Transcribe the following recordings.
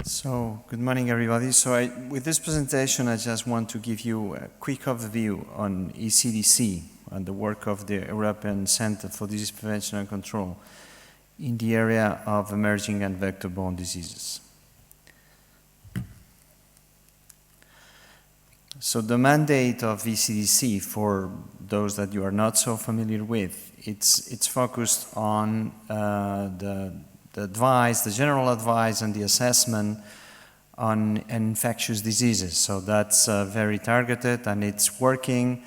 So, good morning everybody. So with this presentation I just want to give you a quick overview on ECDC and the work of the European Center for Disease Prevention and Control in the area of emerging and vector-borne diseases. So the mandate of ECDC, for those that you are not so familiar with, it's focused on the advice, the general advice and the assessment on infectious diseases. So that's very targeted, and it's working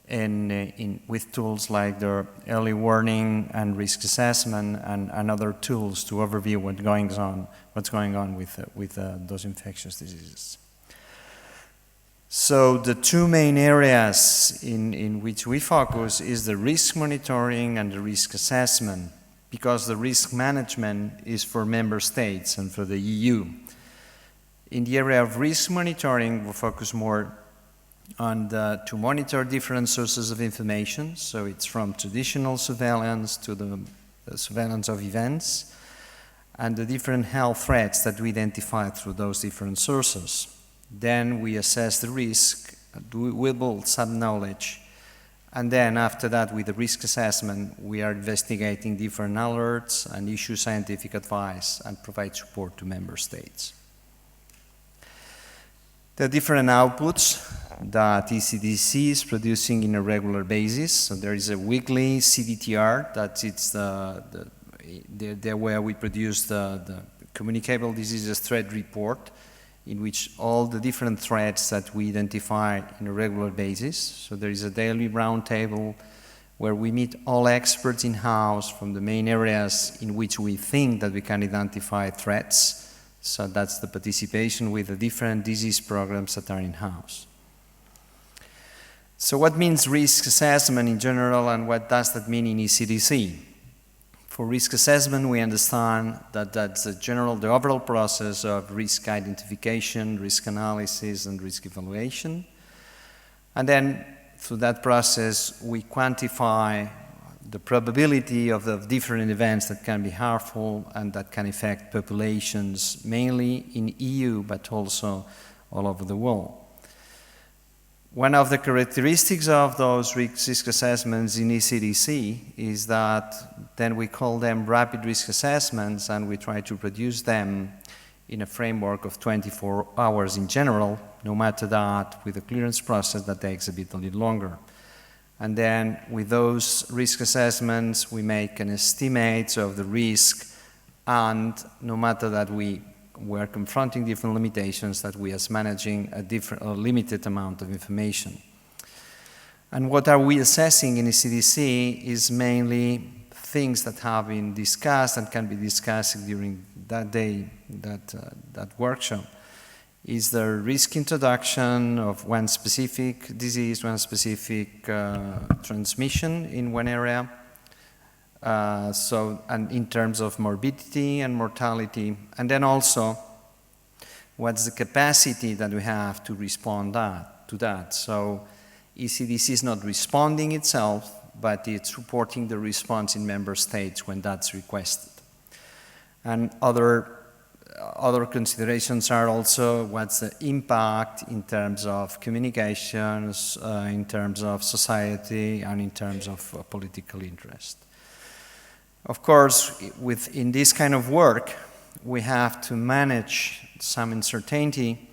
with tools like the early warning and risk assessment and other tools to overview what's going on with those infectious diseases. So the two main areas in which we focus is the risk monitoring and the risk assessment, because the risk management is for member states and for the EU. In the area of risk monitoring, we focus more on to monitor different sources of information. So it's from traditional surveillance to the surveillance of events and the different health threats that we identify through those different sources. Then we assess the risk, we build some knowledge, and then after that, with the risk assessment, we are investigating different alerts and issue scientific advice and provide support to member states. There are different outputs that ECDC is producing on a regular basis. So there is a weekly CDTR, that it's the where we produce the communicable diseases threat report, in which all the different threats that we identify on a regular basis. So there is a daily roundtable where we meet all experts in-house from the main areas in which we think that we can identify threats. So that's the participation with the different disease programs that are in-house. So what means risk assessment in general, and what does that mean in ECDC? For risk assessment, we understand that that's the overall process of risk identification, risk analysis, and risk evaluation. And then, through that process, we quantify the probability of the different events that can be harmful and that can affect populations, mainly in EU, but also all over the world. One of the characteristics of those risk assessments in ECDC is that then we call them rapid risk assessments, and we try to produce them in a framework of 24 hours in general, no matter that, with a clearance process that takes a bit longer. And then with those risk assessments, we make an estimate of the risk, and no matter that we're confronting different limitations, that we are managing a limited amount of information. And what are we assessing in ECDC is mainly things that have been discussed and can be discussed during that day, that workshop. Is the risk introduction of one specific disease, one specific transmission in one area, and in terms of morbidity and mortality, and then also what's the capacity that we have to respond to that. So ECDC is not responding itself, but it's supporting the response in member states when that's requested. And other considerations are also what's the impact in terms of communications, in terms of society, and in terms of political interest. Of course, in this kind of work, we have to manage some uncertainty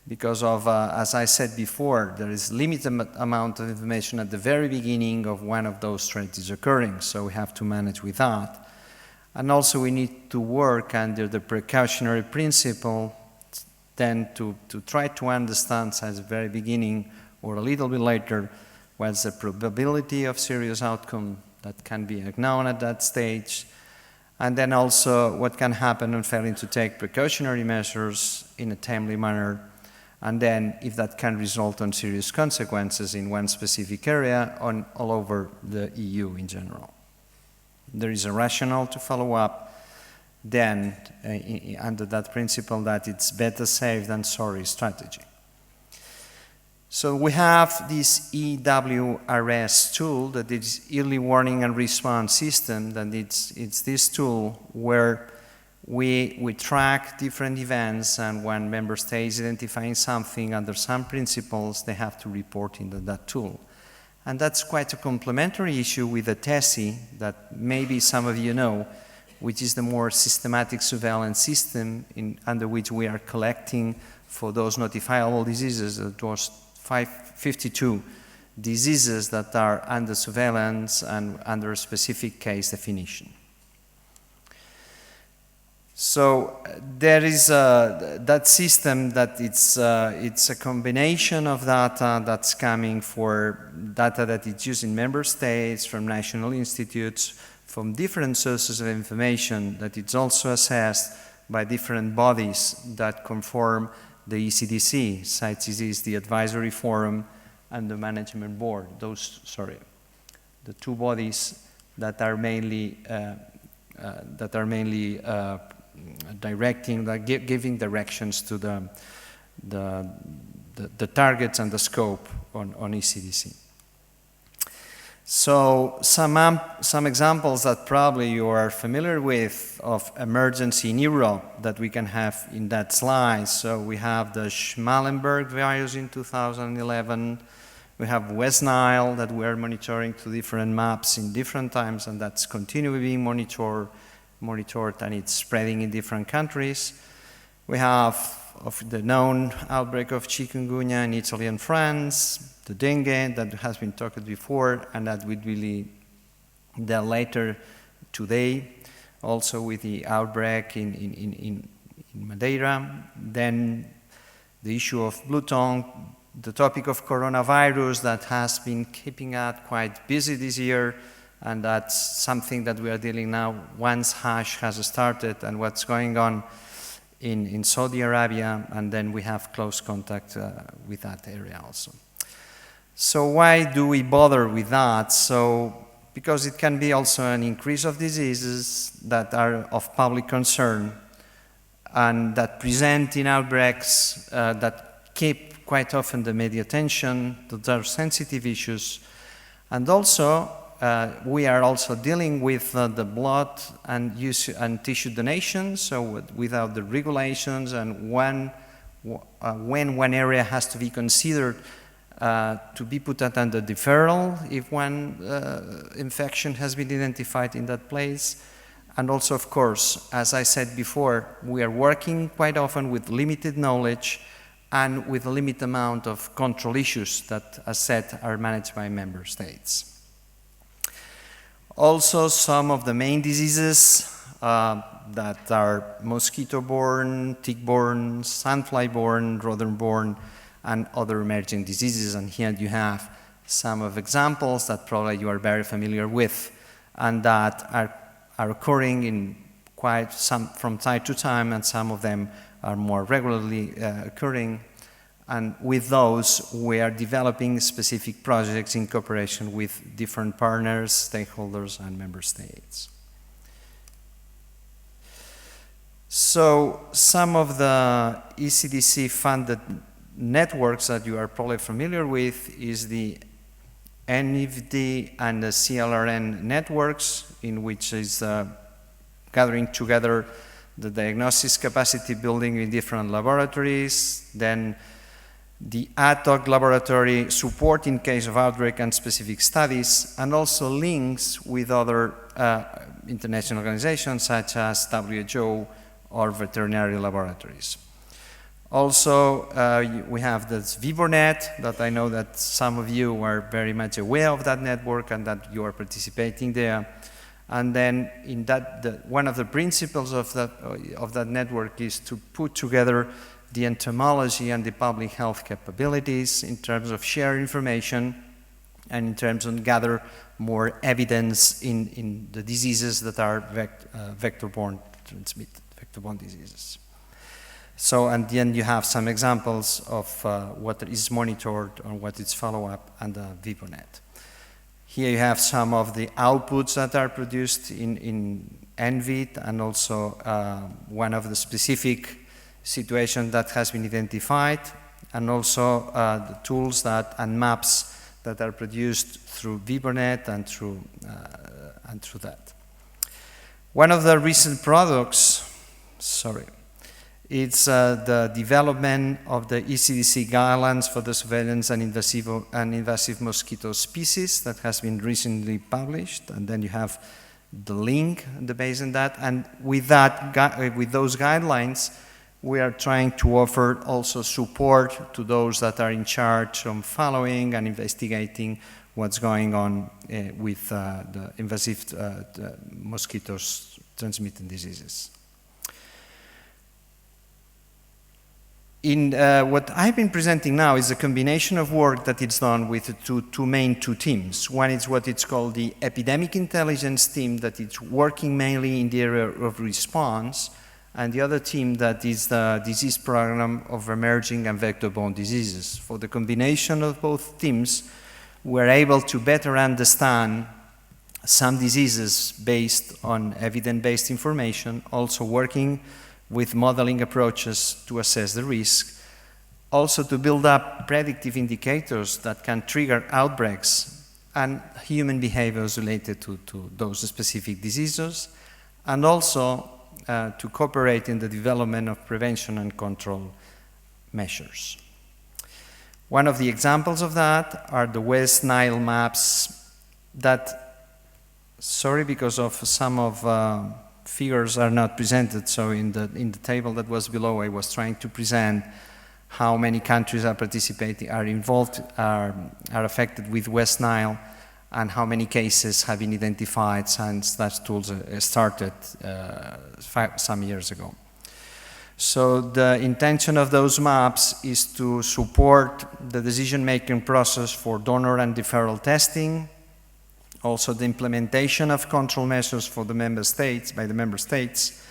because of, as I said before, there is limited amount of information at the very beginning of one of those threats is occurring, so we have to manage with that. And also we need to work under the precautionary principle then to try to understand at the very beginning or a little bit later what's the probability of serious outcome that can be known at that stage, and then also what can happen on failing to take precautionary measures in a timely manner, and then if that can result in serious consequences in one specific area or all over the EU in general. There is a rationale to follow up then under that principle that it's better safe than sorry strategy. So we have this EWRS tool, that is Early Warning and Response System, that it's this tool where we track different events, and when member states identifying something under some principles, they have to report into that tool. And that's quite a complementary issue with the TESI that maybe some of you know, which is the more systematic surveillance system under which we are collecting for those notifiable diseases. It was 52 diseases that are under surveillance and under a specific case definition. So there is that system that it's a combination of data that's coming for data that is used in member states, from national institutes, from different sources of information, that it's also assessed by different bodies that conform the ECDC, CITES, the Advisory Forum, and the Management Board. The two bodies that are mainly giving directions to the targets and the scope on ECDC. So some examples that probably you are familiar with of emergency in Europe that we can have in that slide. So we have the Schmallenberg virus in 2011. We have West Nile that we are monitoring to different maps in different times, and that's continually being monitored, and it's spreading in different countries. We have of the known outbreak of chikungunya in Italy and France, the dengue that has been talked before, and that we really delve later today, also with the outbreak in Madeira. Then the issue of blue tongue, the topic of coronavirus that has been keeping us quite busy this year, and that's something that we are dealing now once HASH has started and what's going on in Saudi Arabia, and then we have close contact with that area also. So why do we bother with that? So because it can be also an increase of diseases that are of public concern and that present in outbreaks that keep quite often the media attention, that are sensitive issues, and also we are also dealing with the blood and tissue donation, so without the regulations, and when one area has to be considered to be put under deferral if one infection has been identified in that place. And also, of course, as I said before, we are working quite often with limited knowledge and with a limited amount of control issues that, as said, are managed by member states. Also, some of the main diseases that are mosquito-borne, tick-borne, sandfly-borne, rodent-borne, and other emerging diseases. And here you have some of examples that probably you are very familiar with, and that are occurring in quite some from time to time, and some of them are more regularly occurring. And with those, we are developing specific projects in cooperation with different partners, stakeholders, and member states. So some of the ECDC-funded networks that you are probably familiar with is the NIFD and the CLRN networks, in which is gathering together the diagnosis capacity building in different laboratories, then the ad hoc laboratory support in case of outbreak and specific studies, and also links with other international organizations such as WHO or veterinary laboratories. Also, we have this VivoNet that I know that some of you are very much aware of that network and that you are participating there. And then in that, one of the principles of that network is to put together the entomology and the public health capabilities in terms of share information and in terms of gather more evidence in the diseases that are vector-borne diseases. So, and then you have some examples of what is monitored and what is follow-up and the VivoNet. Here you have some of the outputs that are produced in NVID, and also one of the specific situations that has been identified, and also the tools and maps that are produced through VivoNet and through that. One of the recent products sorry. It's the development of the ECDC guidelines for the surveillance and invasive mosquito species that has been recently published, and then you have the link based on that. And with that, with those guidelines, we are trying to offer also support to those that are in charge of following and investigating what's going on with the invasive mosquitoes transmitting diseases. What I've been presenting now is a combination of work that is done with two main teams. One is what it's called the epidemic intelligence team, that is working mainly in the area of response, and the other team that is the disease program of emerging and vector-borne diseases. For the combination of both teams, we're able to better understand some diseases based on evidence-based information, also working with modeling approaches to assess the risk, also to build up predictive indicators that can trigger outbreaks and human behaviors related to those specific diseases, and also to cooperate in the development of prevention and control measures. One of the examples of that are the West Nile maps that, sorry, because of some of figures are not presented, so in the table that was below, I was trying to present how many countries are participating, are involved, are affected with West Nile, and how many cases have been identified since that tool started some years ago. So the intention of those maps is to support the decision-making process for donor and deferral testing, also the implementation of control measures for the member states, by the member states,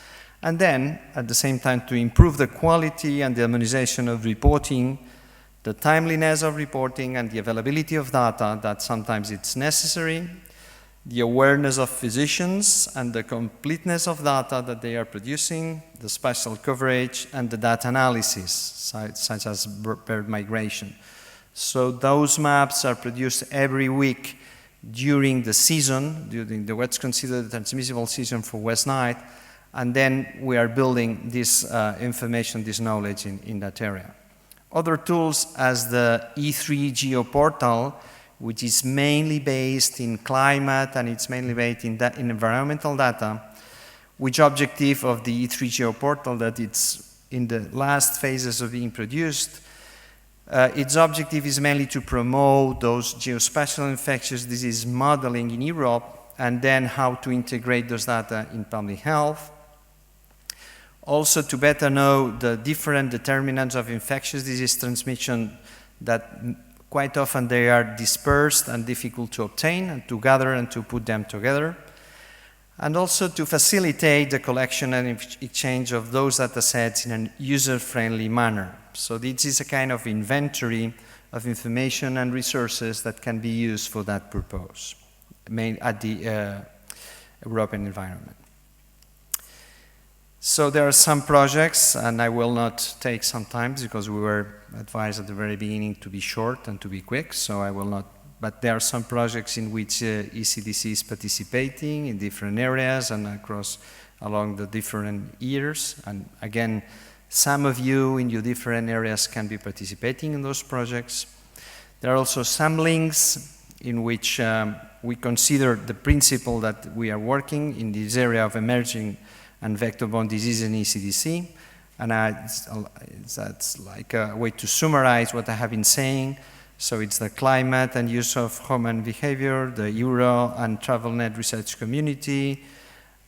and then at the same time to improve the quality and the harmonization of reporting, the timeliness of reporting and the availability of data that sometimes it's necessary, the awareness of physicians and the completeness of data that they are producing, the spatial coverage and the data analysis, such as bird migration. So those maps are produced every week during the season, during what's considered the transmissible season for West Nile, and then we are building this information, this knowledge in that area. Other tools as the E3 geoportal, which is mainly based in climate and it's mainly based in environmental data, which objective of the E3 geoportal that it's in the last phases of being produced. Its objective is mainly to promote those geospatial infectious disease modeling in Europe, and then how to integrate those data in public health. Also to better know the different determinants of infectious disease transmission that quite often they are dispersed and difficult to obtain, and to gather and to put them together. And also to facilitate the collection and exchange of those data sets in a user-friendly manner. So this is a kind of inventory of information and resources that can be used for that purpose, at the European environment. So there are some projects, and I will not take some time because we were advised at the very beginning to be short and to be quick, so I will not. But there are some projects in which ECDC is participating in different areas and along the different years. And again, some of you in your different areas can be participating in those projects. There are also some links in which we consider the principle that we are working in this area of emerging and vector-borne disease in ECDC. And that's like a way to summarize what I have been saying. So it's the climate and use of human behavior, the Euro and TravelNet research community,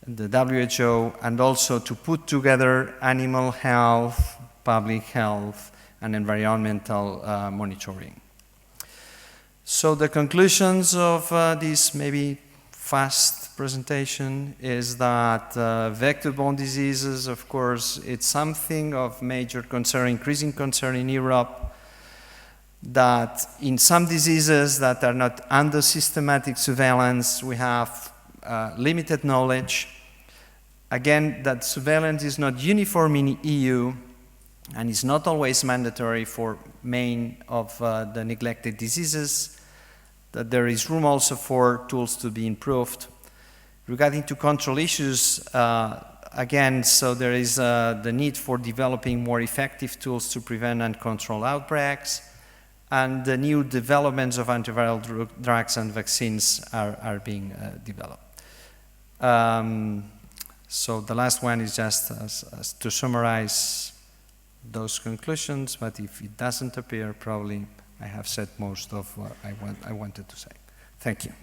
the WHO, and also to put together animal health, public health, and environmental monitoring. So the conclusions of this maybe fast presentation is that vector-borne diseases, of course, it's something of major concern, increasing concern in Europe, that in some diseases that are not under systematic surveillance, we have limited knowledge. Again, that surveillance is not uniform in EU and is not always mandatory for main of the neglected diseases, that there is room also for tools to be improved. Regarding to control issues, again, so there is the need for developing more effective tools to prevent and control outbreaks, and the new developments of antiviral drugs and vaccines are being developed. So the last one is just as to summarize those conclusions, but if it doesn't appear, probably I have said most of what I wanted to say. Thank you.